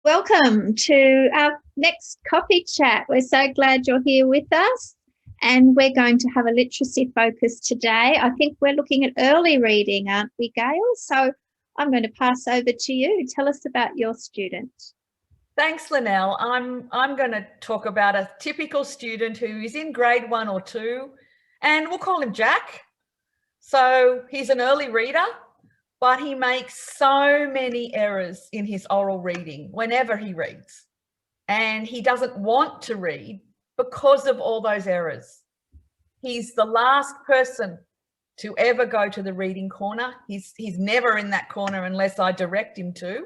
Welcome to our next coffee chat. We're so glad you're here with us, and we're going to have a literacy focus today. I think we're looking at early reading, aren't we, Gail? So I'm going to pass over to you. Tell us about your student. Thanks, Linnell. I'm going to talk about a typical student who is in grade 1 or 2, and we'll call him Jack. So he's an early reader, but he makes so many errors in his oral reading whenever he reads. And he doesn't want to read because of all those errors. He's the last person to ever go to the reading corner. He's never in that corner unless I direct him to.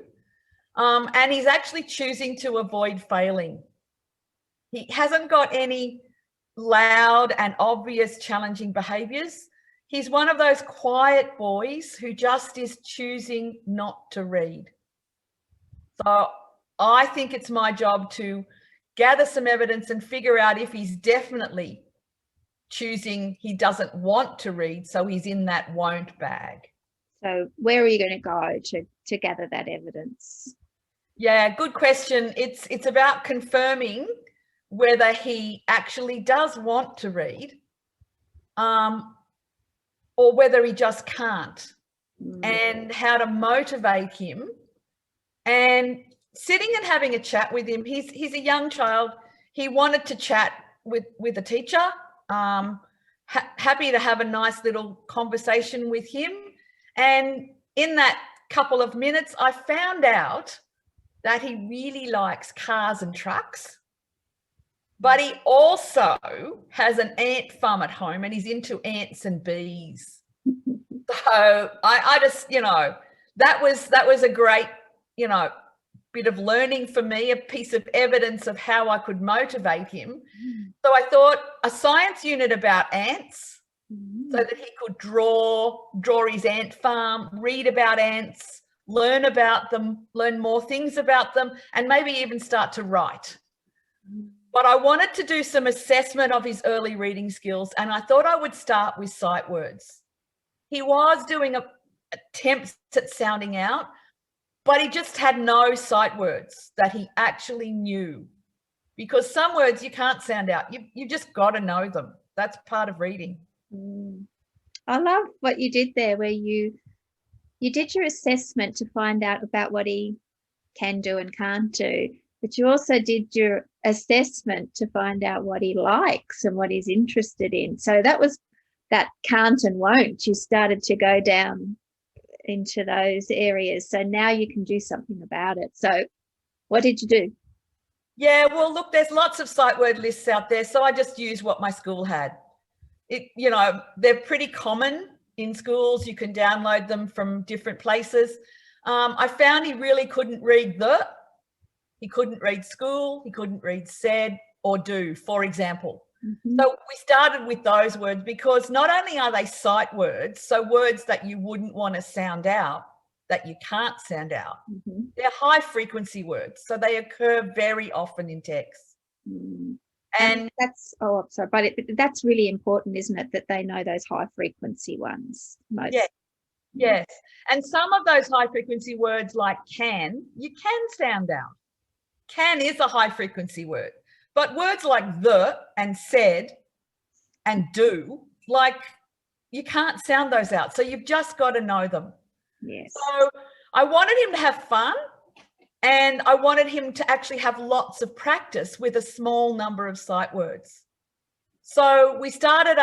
And he's actually choosing to avoid failing. He hasn't got any loud and obvious challenging behaviours. He's one of those quiet boys who just is choosing not to read. So I think it's my job to gather some evidence and figure out if he's definitely choosing he doesn't want to read, so he's in that won't bag. So where are you going to go to gather that evidence? Yeah, good question. It's about confirming whether he actually does want to read, or whether he just can't, and how to motivate him. And sitting and having a chat with him. He's a young child. He wanted to chat with a teacher. Happy to have a nice little conversation with him. And in that couple of minutes, I found out that he really likes cars and trucks, but he also has an ant farm at home and he's into ants and bees. So I just, that was a great, bit of learning for me, a piece of evidence of how I could motivate him. So I thought a science unit about ants, so that he could draw his ant farm, read about ants, learn about them, learn more things about them, and maybe even start to write. But I wanted to do some assessment of his early reading skills, and I thought I would start with sight words. He was doing attempts at sounding out, but he just had no sight words that he actually knew, because some words you can't sound out. You just got to know them. That's part of reading. I love what you did there, where you did your assessment to find out about what he can do and can't do, but you also did your assessment to find out what he likes and what he's interested in. So that was that can't and won't. You started to go down into those areas. So now you can do something about it. So what did you do? Yeah, well, look, there's lots of sight word lists out there. So I just used what my school had. They're pretty common in schools. You can download them from different places. I found he really couldn't read he couldn't read school, he couldn't read said or do, for example. So we started with those words because not only are they sight words, so words that you wouldn't want to sound out, that you can't sound out, they're high frequency words. So they occur very often in text. And that's, but that's really important, isn't it, that they know those high frequency ones most? Yes. And some of those high frequency words like can, you can sound out. Can is a high frequency word. But words like the and said and do, like you can't sound those out. So you've just got to know them. Yes. So I wanted him to have fun, and I wanted him to actually have lots of practice with a small number of sight words. So we started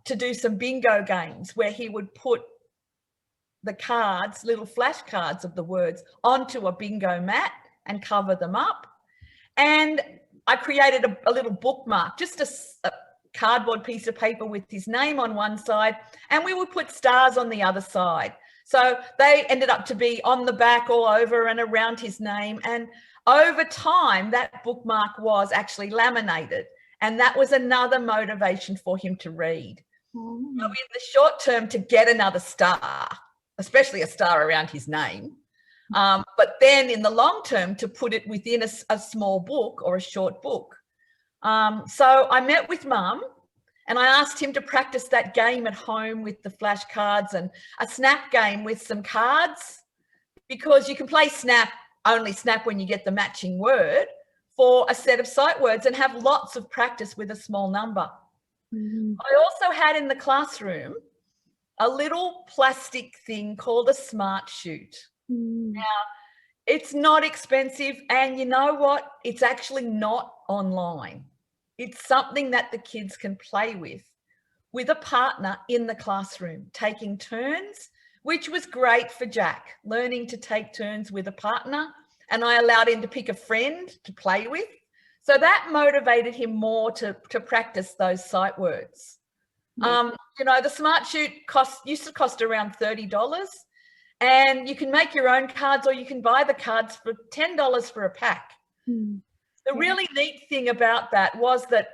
to do some bingo games where he would put the cards, little flashcards of the words, onto a bingo mat and cover them up. And I created a little bookmark, just a cardboard piece of paper with his name on one side, and we would put stars on the other side. So they ended up to be on the back all over and around his name. And over time, that bookmark was actually laminated. And that was another motivation for him to read. So in the short term, to get another star, especially a star around his name, but then in the long term, to put it within a small book or a short book. So I met with Mum and I asked him to practice that game at home with the flashcards and a snap game with some cards, because you can play snap only snap when you get the matching word, for a set of sight words and have lots of practice with a small number. I also had in the classroom a little plastic thing called a smart shoot. Now, it's not expensive, and you know what? It's actually not online. It's something that the kids can play with a partner in the classroom, taking turns, which was great for Jack, learning to take turns with a partner. And I allowed him to pick a friend to play with. So that motivated him more to practice those sight words. You know, the Smart Shoot used to cost around $30, and you can make your own cards, or you can buy the cards for $10 for a pack. The really neat thing about that was that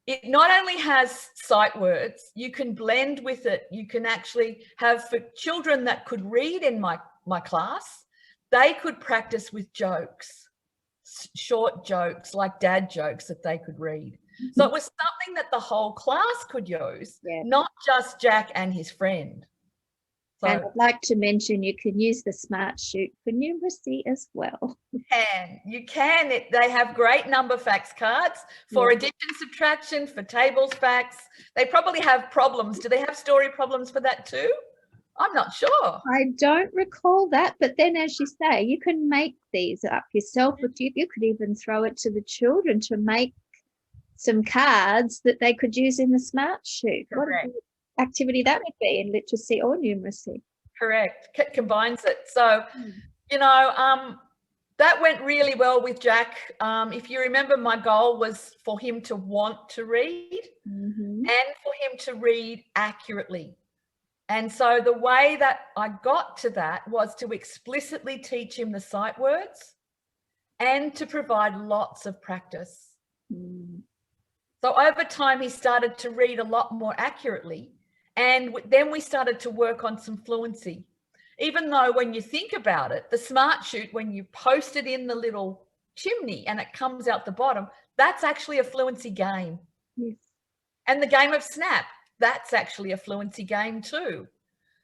it not only has sight words, you can blend with it. You can actually have, for children that could read in my class, they could practice with jokes, short jokes, like dad jokes that they could read. So it was something that the whole class could use, not just Jack and his friend. So, and I'd like to mention you can use the Smart Shoot for numeracy as well. You can. They have great number facts cards for addition, subtraction, for tables facts. They probably have problems. Do they have story problems for that too? I'm not sure. I don't recall that, but then as you say, you can make these up yourself, but you could even throw it to the children to make some cards that they could use in the Smart Shoot. Correct. What an activity that would be in literacy or numeracy. Correct. Combines it. So, you know, that went really well with Jack. If you remember, my goal was for him to want to read and for him to read accurately. And so the way that I got to that was to explicitly teach him the sight words and to provide lots of practice. So over time, he started to read a lot more accurately. And then we started to work on some fluency. Even though when you think about it, the Smart Shoot, when you post it in the little chimney and it comes out the bottom, that's actually a fluency game. Yes. And the game of Snap, that's actually a fluency game too.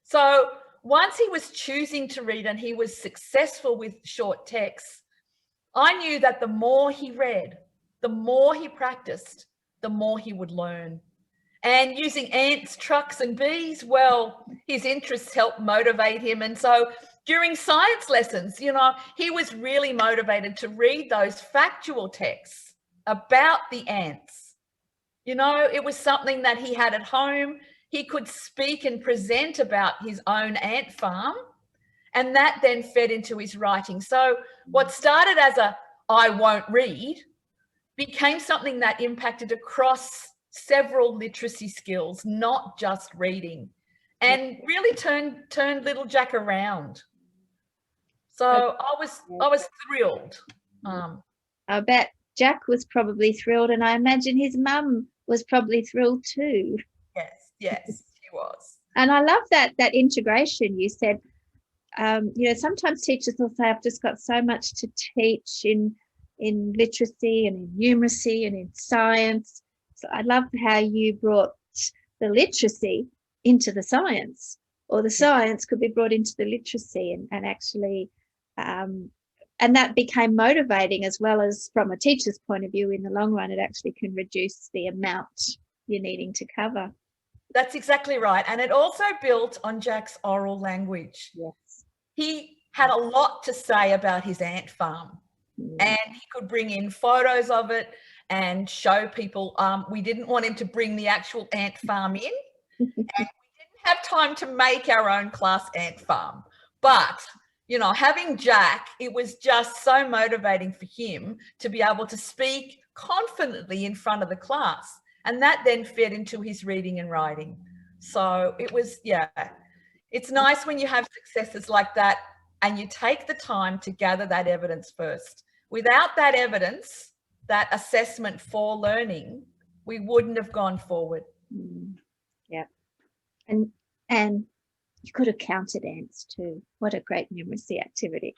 So once he was choosing to read and he was successful with short texts, I knew that the more he read, the more he practiced, the more he would learn. And using ants, trucks and bees, well, his interests helped motivate him. And so during science lessons, you know, he was really motivated to read those factual texts about the ants. You know, it was something that he had at home. He could speak and present about his own ant farm, and that then fed into his writing. So what started as a I won't read became something that impacted across several literacy skills, not just reading, and really turned little Jack around. So I was thrilled. I bet Jack was probably thrilled, and I imagine his mum was probably thrilled too. Yes, she was. And I love that integration you said. You know, sometimes teachers will say, I've just got so much to teach in literacy and in numeracy and in science. So I love how you brought the literacy into the science, or the science could be brought into the literacy, and actually, and that became motivating, as well as from a teacher's point of view. In the long run, it actually can reduce the amount you're needing to cover. That's exactly right. And it also built on Jack's oral language. Yes. He had a lot to say about his ant farm, and he could bring in photos of it and show people. We didn't want him to bring the actual ant farm in, and we didn't have time to make our own class ant farm. But, you know, having Jack, it was just so motivating for him to be able to speak confidently in front of the class. And that then fed into his reading and writing. So it was, it's nice when you have successes like that and you take the time to gather that evidence first. Without that evidence, that assessment for learning, we wouldn't have gone forward. Yeah. And you could have counted ants too. What a great numeracy activity.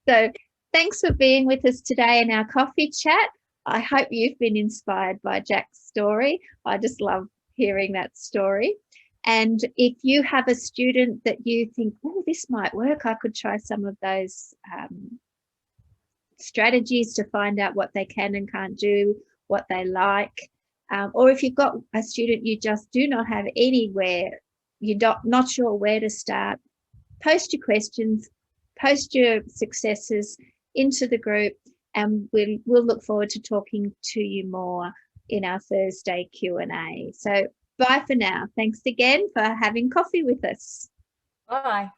Yes. So thanks for being with us today in our coffee chat. I hope you've been inspired by Jack's story. I just love hearing that story. And if you have a student that you think, oh, this might work, I could try some of those strategies to find out what they can and can't do, what they like. Or if you've got a student you just do not have anywhere, you're not sure where to start, post your questions, post your successes into the group, and we'll look forward to talking to you more in our Thursday Q&A. So bye for now. Thanks again for having coffee with us. Bye.